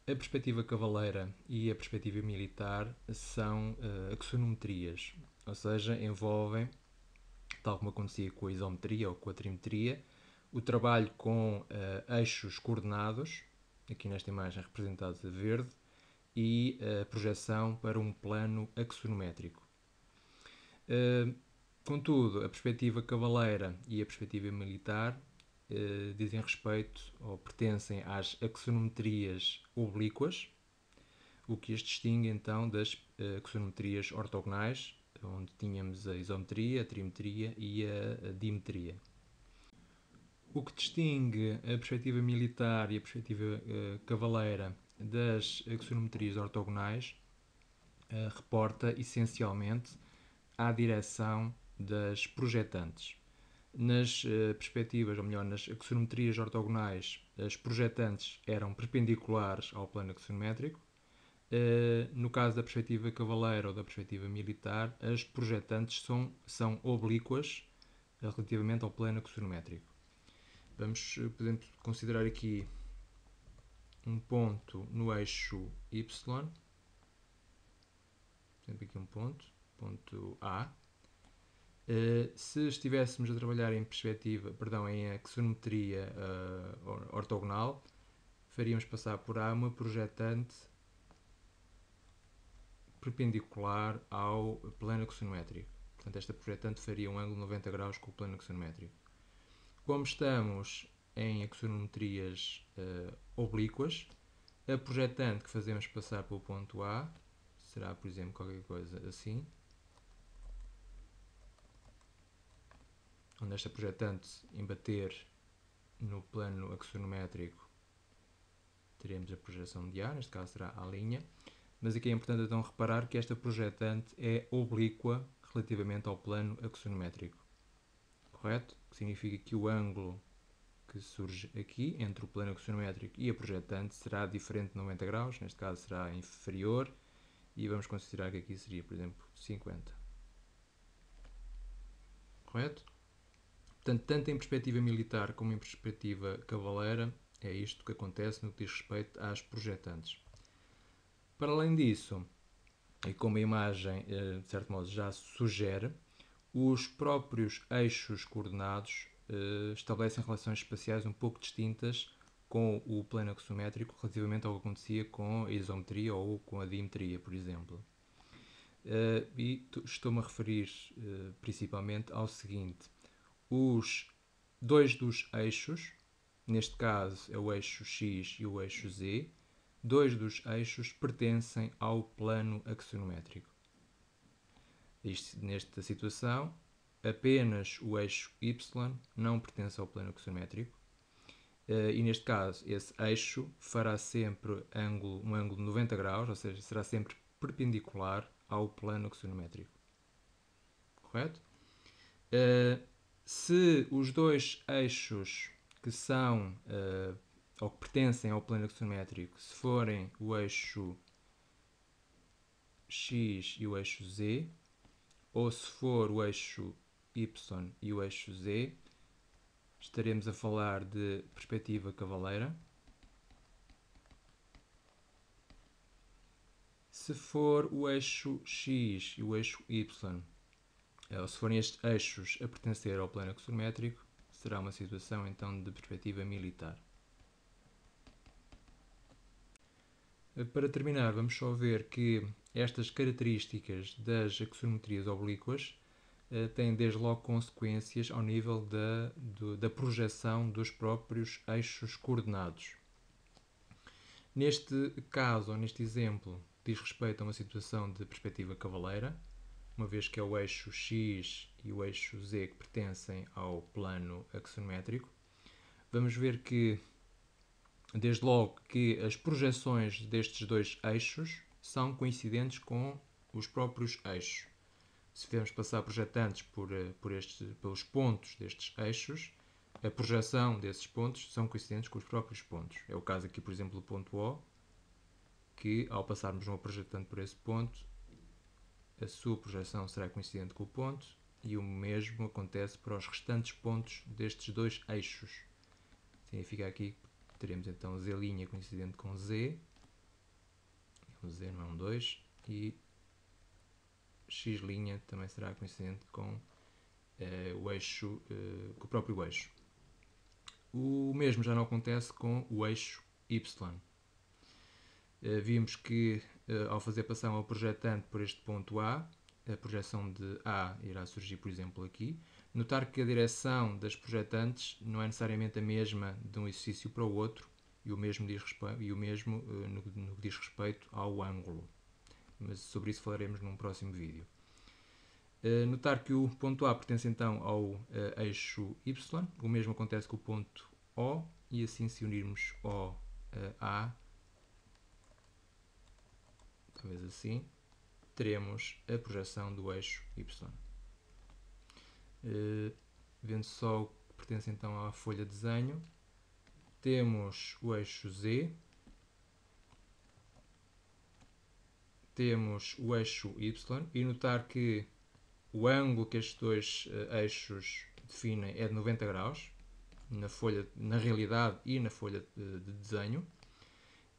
A perspectiva cavaleira e a perspectiva militar são axonometrias, ou seja, envolvem, tal como acontecia com a isometria ou com a trimetria, o trabalho com eixos coordenados, aqui nesta imagem representados a verde, e a projeção para um plano axonométrico. Contudo, a perspectiva cavaleira e a perspectiva militar dizem respeito ou pertencem às axonometrias oblíquas, o que as distingue então das axonometrias ortogonais, onde tínhamos a isometria, a trimetria e a dimetria. O que distingue a perspectiva militar e a perspectiva cavaleira das axonometrias ortogonais reporta essencialmente à direção das projetantes. Nas perspectivas, ou melhor, nas axonometrias ortogonais, as projetantes eram perpendiculares ao plano axonométrico. No caso da perspectiva cavaleira ou da perspectiva militar, as projetantes são oblíquas relativamente ao plano axonométrico. Vamos, por exemplo, considerar aqui um ponto no eixo Y. Por exemplo, aqui um ponto A. Se estivéssemos a trabalhar em em axonometria ortogonal, faríamos passar por A uma projetante perpendicular ao plano axonométrico. Portanto, esta projetante faria um ângulo de 90 graus com o plano axonométrico. Como estamos em axonometrias oblíquas, a projetante que fazemos passar pelo ponto A será, por exemplo, qualquer coisa assim, onde esta projetante embater no plano axonométrico teremos a projeção de A, neste caso será A', mas aqui é importante então reparar que esta projetante é oblíqua relativamente ao plano axonométrico, correto? Que significa que o ângulo que surge aqui entre o plano axonométrico e a projetante será diferente de 90 graus, neste caso será inferior, e vamos considerar que aqui seria, por exemplo, 50. Correto? Portanto, tanto em perspectiva militar como em perspectiva cavaleira, é isto que acontece no que diz respeito às projetantes. Para além disso, e como a imagem, de certo modo, já sugere, os próprios eixos coordenados estabelecem relações espaciais um pouco distintas com o plano axonométrico relativamente ao que acontecia com a isometria ou com a dimetria, por exemplo. E estou-me a referir principalmente ao seguinte: os dois dos eixos, neste caso é o eixo X e o eixo Z, dois dos eixos pertencem ao plano axonométrico. Nesta situação, apenas o eixo Y não pertence ao plano axonométrico, e neste caso esse eixo fará sempre um ângulo de 90 graus, ou seja, será sempre perpendicular ao plano axonométrico. Correto? Se os dois eixos que são ou que pertencem ao plano axonométrico, se forem o eixo X e o eixo Z, ou se for o eixo Y e o eixo Z, estaremos a falar de perspectiva cavaleira. Se for o eixo X e o eixo Y, ou se forem estes eixos a pertencer ao plano axonométrico, será uma situação então de perspectiva militar. Para terminar, vamos só ver que estas características das axonometrias oblíquas têm desde logo consequências ao nível da projeção dos próprios eixos coordenados. Neste caso, ou neste exemplo, diz respeito a uma situação de perspectiva cavaleira, uma vez que é o eixo X e o eixo Z que pertencem ao plano axonométrico. Vamos ver que, desde logo, que as projeções destes dois eixos são coincidentes com os próprios eixos. Se fizermos passar projetantes pelos pontos destes eixos, a projeção desses pontos são coincidentes com os próprios pontos. É o caso aqui, por exemplo, do ponto O, que ao passarmos uma projetante por esse ponto, a sua projeção será coincidente com o ponto, e o mesmo acontece para os restantes pontos destes dois eixos. Significa aqui que teremos então Z' coincidente com Z, Z não é um 2, e x' também será coincidente com o eixo, com o próprio eixo. O mesmo já não acontece com o eixo y. Vimos que ao fazer passar ao projetante por este ponto A, a projeção de A irá surgir, por exemplo, aqui. Notar que a direção das projetantes não é necessariamente a mesma de um exercício para o outro, e o mesmo no que diz respeito ao ângulo. Mas sobre isso falaremos num próximo vídeo. Notar que o ponto A pertence então ao eixo Y, o mesmo acontece com o ponto O, e assim se unirmos O a, talvez assim, teremos a projeção do eixo Y. Vendo só o que pertence então à folha de desenho, temos o eixo Z, temos o eixo Y, e notar que o ângulo que estes dois eixos definem é de 90 graus, na realidade e na folha de desenho,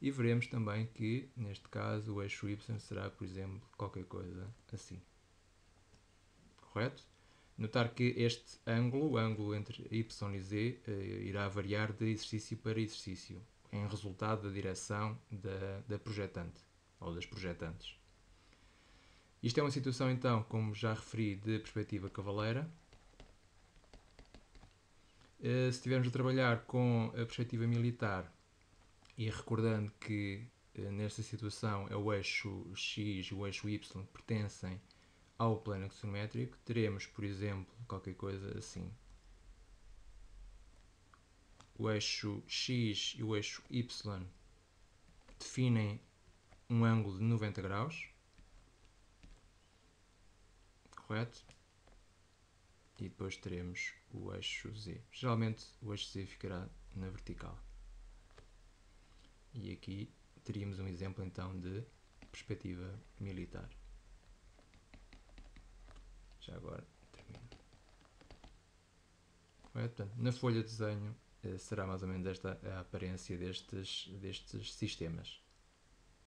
e veremos também que, neste caso, o eixo Y será, por exemplo, qualquer coisa assim. Correto? Notar que este ângulo, o ângulo entre Y e Z, irá variar de exercício para exercício, em resultado da direção da projetante, ou das projetantes. Isto é uma situação, então, como já referi, de perspectiva cavaleira. Se estivermos a trabalhar com a perspectiva militar, e recordando que nesta situação é o eixo X e o eixo Y que pertencem ao plano axonométrico, teremos, por exemplo, qualquer coisa assim. O eixo X e o eixo Y definem um ângulo de 90 graus. Correto? E depois teremos o eixo Z. Geralmente o eixo Z ficará na vertical. E aqui teríamos um exemplo então de perspectiva militar. Já agora termino. Correto? Portanto, na folha de desenho será mais ou menos esta a aparência destes sistemas.